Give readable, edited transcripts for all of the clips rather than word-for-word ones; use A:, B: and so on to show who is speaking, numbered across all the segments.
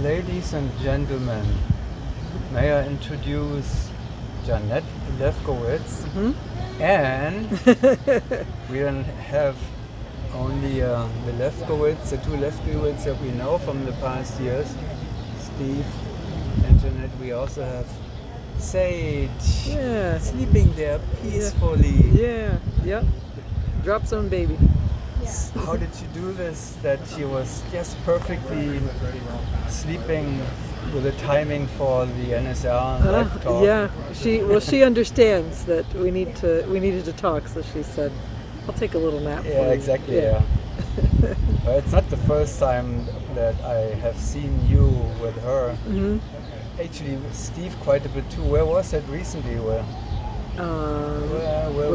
A: Ladies and gentlemen, may I introduce JaNette Lefkowitz, and we don't have only the Lefkowitz, the two Lefkowitz that we know from the past years, Steve and JaNette. We also have Sage, sleeping there peacefully.
B: Yep. Drop zone baby.
A: How did you do this? That she was just perfectly sleeping with the timing for the NSL live talk.
B: Yeah, she understands that we needed to talk, so she said, "I'll take a little nap."
A: Yeah, exactly. Yeah. But it's not the first time that I have seen you with her. Actually, with Steve quite a bit too. Where was that recently?
B: Where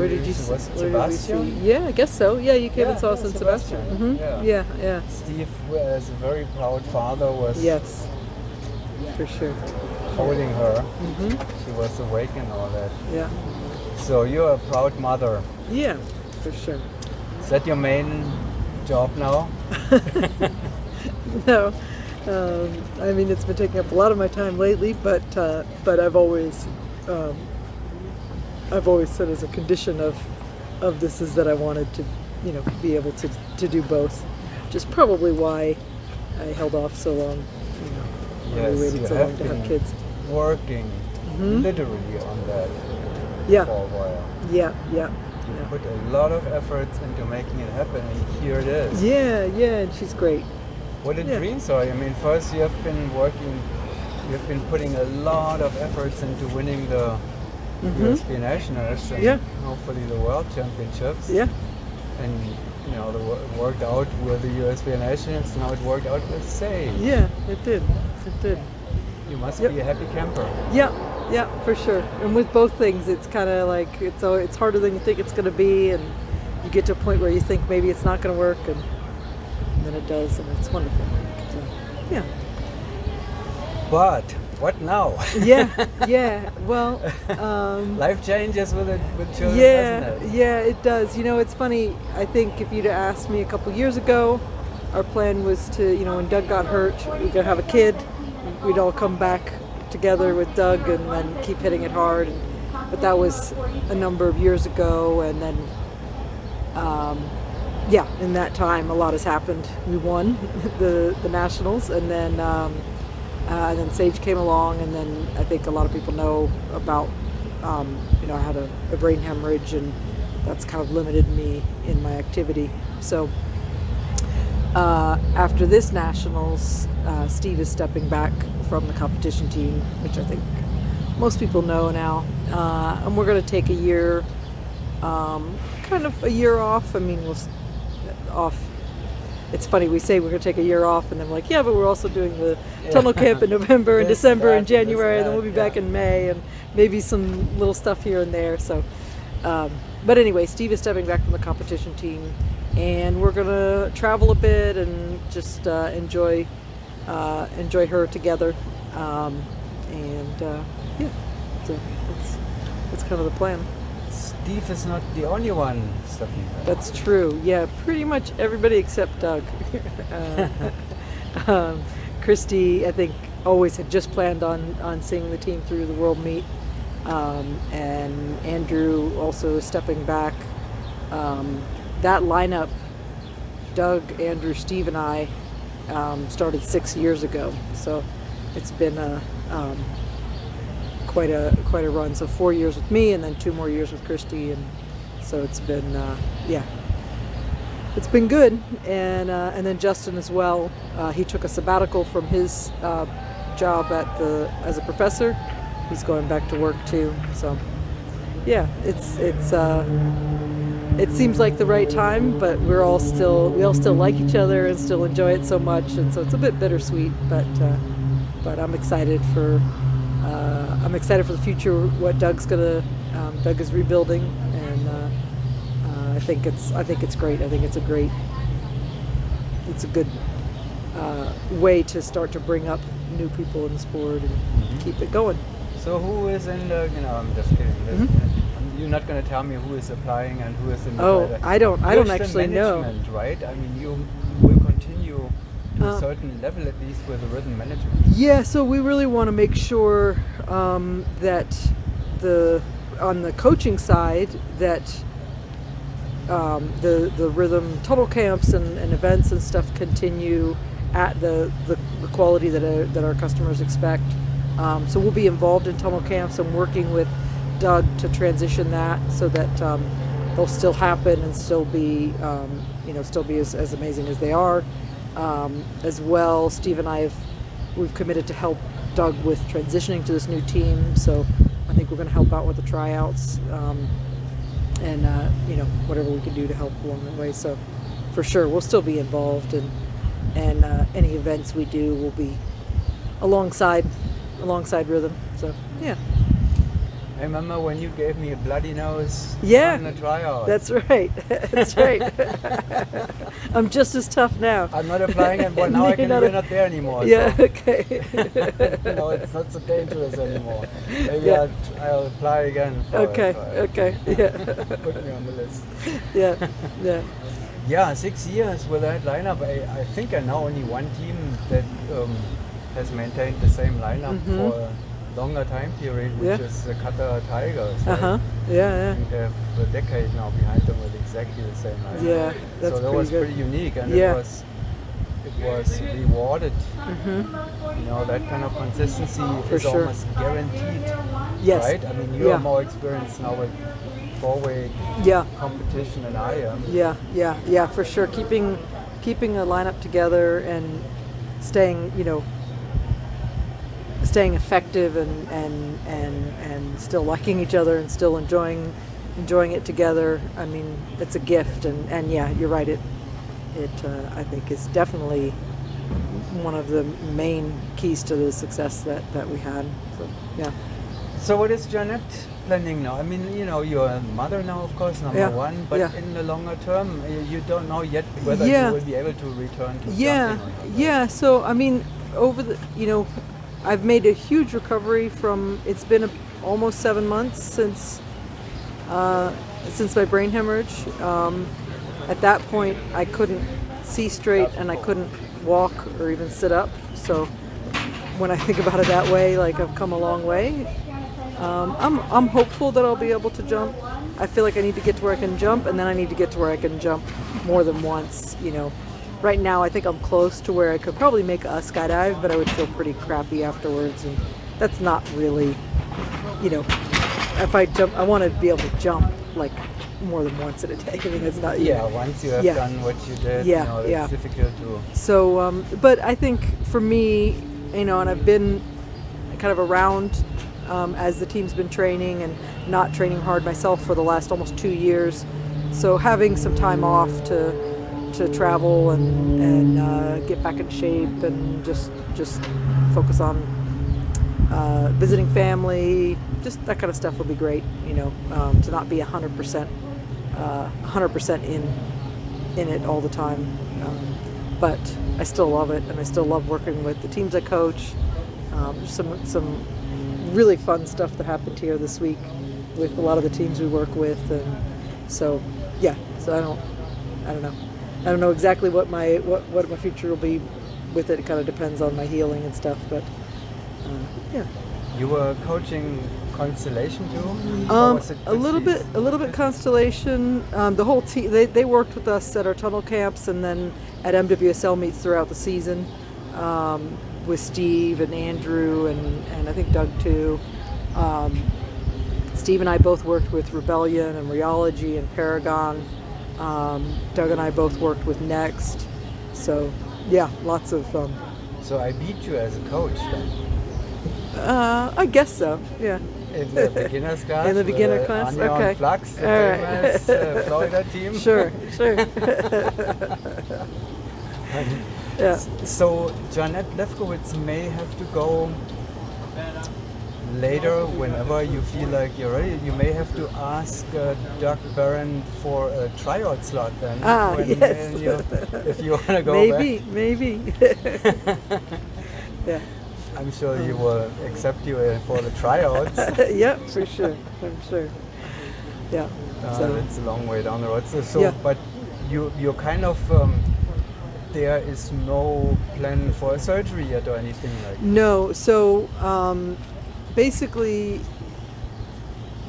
B: did you see?
A: Was it Sebastian?
B: Yeah, I guess so. Yeah, you came and saw us in Sebastian. Yeah.
A: Steve, as a very proud father, was
B: for sure
A: holding her. She was awake and all that.
B: Yeah.
A: So you're a proud mother.
B: Yeah, for sure.
A: Is that your main job now?
B: No. I mean, it's been taking up a lot of my time lately, but I've always said as a condition of this is that I wanted to, be able to do both. Which is probably why I held off so long.
A: Yes,
B: we waited so long to have kids.
A: Working literally on that for a while.
B: Yeah.
A: You put a lot of efforts into making it happen, and here it is.
B: Yeah, and she's great.
A: What a dream story. I mean, first you have been putting a lot of efforts into winning the USPA Nationals and hopefully the World Championships.
B: Yeah.
A: And it worked out with the USPA Nationals, now it worked out with Sage.
B: Yeah, it did.
A: You must be a happy camper.
B: Yeah, for sure. And with both things, it's kind of like it's harder than you think it's going to be, and you get to a point where you think maybe it's not going to work, and then it does, and it's wonderful. So, yeah.
A: But what now?
B: Yeah. Well,
A: life changes with children, doesn't it?
B: Yeah, it does. It's funny. I think if you'd asked me a couple years ago, our plan was to, when Doug got hurt, we were gonna have a kid. We'd all come back together with Doug and then keep hitting it hard. But that was a number of years ago, and then, in that time, a lot has happened. We won the Nationals, and then Sage came along, and then I think a lot of people know about, I had a brain hemorrhage, and that's kind of limited me in my activity. So after this Nationals, Steve is stepping back from the competition team, which I think most people know now, and we're going to take a year, kind of a year off. I mean, off. It's funny, we say we're going to take a year off, and then we're like, but we're also doing the tunnel camp in November and December and January, and then we'll be back in May, and maybe some little stuff here and there. So, but anyway, Steve is stepping back from the competition team, and we're going to travel a bit and just enjoy her together. So that's kind of the plan.
A: Steve is not the only one stepping back.
B: That's true. Yeah, pretty much everybody except Doug. Christy, I think, always had just planned on seeing the team through the World Meet, and Andrew also stepping back. That lineup, Doug, Andrew, Steve, and I, started 6 years ago. So it's been quite a run. So 4 years with me, and then 2 more years with Christy, and so it's been it's been good. And then Justin as well. He took a sabbatical from his job as a professor. He's going back to work too. So it seems like the right time, but we all still like each other and still enjoy it so much, and so it's a bit bittersweet. But I'm excited for the future. What Doug is rebuilding, and I think it's great. I think it's a good way to start to bring up new people in the sport and keep it going.
A: So who is in the? I'm just kidding. You're not going to tell me who is applying and who is in the.
B: I don't actually know.
A: Right? I mean, you will continue to a certain level, at least with the rhythm management.
B: Yeah, so we really want to make sure that on the coaching side that the rhythm tunnel camps and events and stuff continue at the quality that our customers expect. So we'll be involved in tunnel camps and working with Doug to transition that so that they'll still happen and still be still be as amazing as they are. As well, Steve and we've committed to help Doug with transitioning to this new team. So I think we're going to help out with the tryouts and whatever we can do to help along the way. So for sure, we'll still be involved, and any events we do will be alongside rhythm. So yeah.
A: I remember when you gave me a bloody nose
B: Yeah,
A: on the tryout.
B: that's right. That's right. I'm just as tough now.
A: I'm not applying it, but now you're not there anymore.
B: Yeah,
A: So.
B: okay.
A: It's not so dangerous anymore. Maybe
B: Yeah.
A: I'll apply again.
B: Okay, yeah.
A: Put me on the list.
B: Yeah.
A: Yeah, 6 years with that lineup. I think I know only one team that has maintained the same lineup for a longer time period, which is the Qatar Tigers. Right?
B: Yeah.
A: I think they have a decade now behind them with exactly the same lineup.
B: Yeah, that's
A: so that
B: pretty
A: was
B: good.
A: pretty unique, and
B: Yeah.
A: it was rewarded. That kind of consistency is
B: sure.
A: almost guaranteed.
B: Yes.
A: Right? I mean, you are more experienced now with four-way competition than I am.
B: Yeah, for sure. Keeping a lineup together and staying effective and still liking each other and still enjoying it together. I mean, it's a gift, and yeah, you're right. It I think is definitely one of the main keys to the success that we had. So yeah.
A: So what is JaNette planning now? I mean, you're a mother now, of course, number one, but in the longer term, you don't know yet whether you will be able to return to jumping or not.
B: Yeah. So I mean, I've made a huge recovery from. It's been almost 7 months since my brain hemorrhage. At that point, I couldn't see straight and I couldn't walk or even sit up. So when I think about it that way, like I've come a long way. I'm hopeful that I'll be able to jump. I feel like I need to get to where I can jump, and then I need to get to where I can jump more than once. Right now I think I'm close to where I could probably make a skydive, but I would feel pretty crappy afterwards, and that's not really, if I jump, I want to be able to jump like more than once in a day. I mean, it's not.
A: Once you have done what you did, it's difficult to.
B: So, but I think for me, and I've been kind of around as the team's been training and not training hard myself for the last almost 2 years. So having some time off to travel and get back in shape and just focus on visiting family, just that kind of stuff would be great. To not be 100% in it all the time. But I still love it, and I still love working with the teams I coach. Some really fun stuff that happened here this week with a lot of the teams we work with, and so I don't know. I don't know exactly what my future will be with it. It kind of depends on my healing and stuff, but yeah.
A: You were coaching Constellation too?
B: A little bit Constellation. The whole team they worked with us at our tunnel camps and then at MWSL meets throughout the season with Steve and Andrew and I think Doug too. Steve and I both worked with Rebellion and Rheology and Paragon. Doug and I both worked with Next. So yeah, lots of.
A: So I beat you as a coach then?
B: I guess so. Yeah.
A: In the beginner's class?
B: In the beginner class?
A: Anja
B: Okay.
A: and Flux, the
B: All right.
A: famous Florida team?
B: Sure. Yeah.
A: So JaNette Lefkowitz may have to go later whenever you feel like you're ready. You may have to ask Doug Barron for a tryout slot then.
B: Yes.
A: If you want to go
B: Maybe. Yeah.
A: I'm sure he will accept you for the tryouts.
B: Yeah, for sure. I'm sure. Yeah.
A: So it's a long way down the road. So
B: yeah.
A: But you're kind of there is no plan for a surgery yet or anything like that?
B: No. So basically,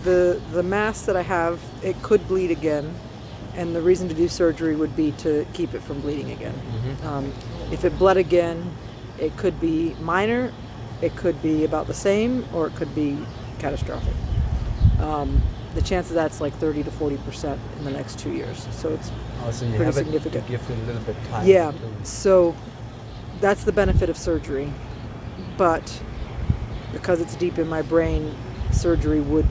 B: the mass that I have, it could bleed again, and the reason to do surgery would be to keep it from bleeding again. If it bled again, it could be minor, it could be about the same, or it could be catastrophic. The chance of that's like 30 to 40% in the next 2 years. So it's
A: Also, you
B: pretty
A: have
B: significant.
A: to give it a little bit time.
B: Yeah. So that's the benefit of surgery. But because it's deep in my brain, surgery would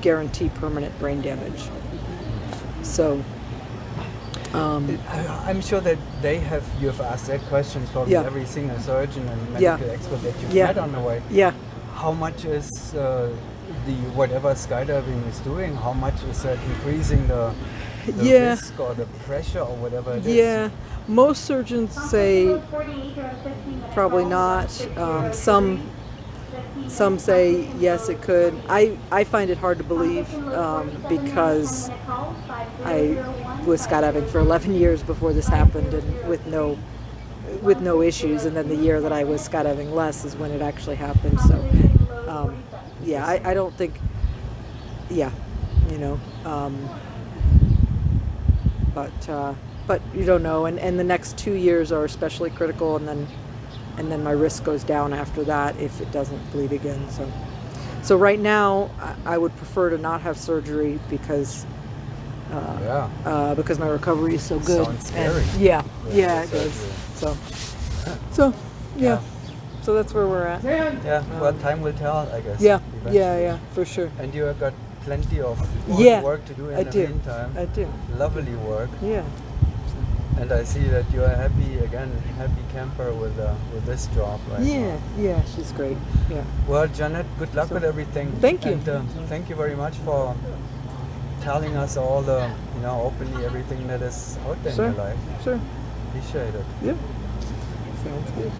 B: guarantee permanent brain damage. So
A: I'm sure that you have asked that question probably
B: Yeah.
A: every single surgeon and medical
B: Yeah.
A: expert that you've
B: Yeah.
A: met on the way.
B: yeah.
A: How much is the whatever skydiving is doing? How much is that increasing the
B: Yeah.
A: risk or the pressure or whatever it is?
B: Yeah, most surgeons say probably not. Some say yes, it could. I find it hard to believe because I was skydiving for 11 years before this happened, and with no issues. And then the year that I was skydiving less is when it actually happened. So yeah, I don't think. Yeah, you know. But you don't know, and the next 2 years are especially critical, and then my risk goes down after that if it doesn't bleed again. So right now I would prefer to not have surgery because my recovery is so good.
A: Sounds scary.
B: And yeah, it
A: surgery.
B: is. So yeah, so that's where we're at.
A: Yeah, well, time will tell, I guess.
B: Yeah,
A: eventually.
B: yeah, for sure.
A: And you have got plenty of
B: Yeah,
A: work to do in
B: I
A: the
B: do.
A: meantime.
B: I do.
A: Lovely work.
B: Yeah.
A: And I see that you are happy camper with this job right now.
B: Yeah, she's great. Yeah.
A: Well, JaNette, good luck with everything.
B: Thank you.
A: And thank you very much for telling us all the, openly everything that is out there in your life.
B: Sure.
A: Appreciate it.
B: Yeah. Sounds good.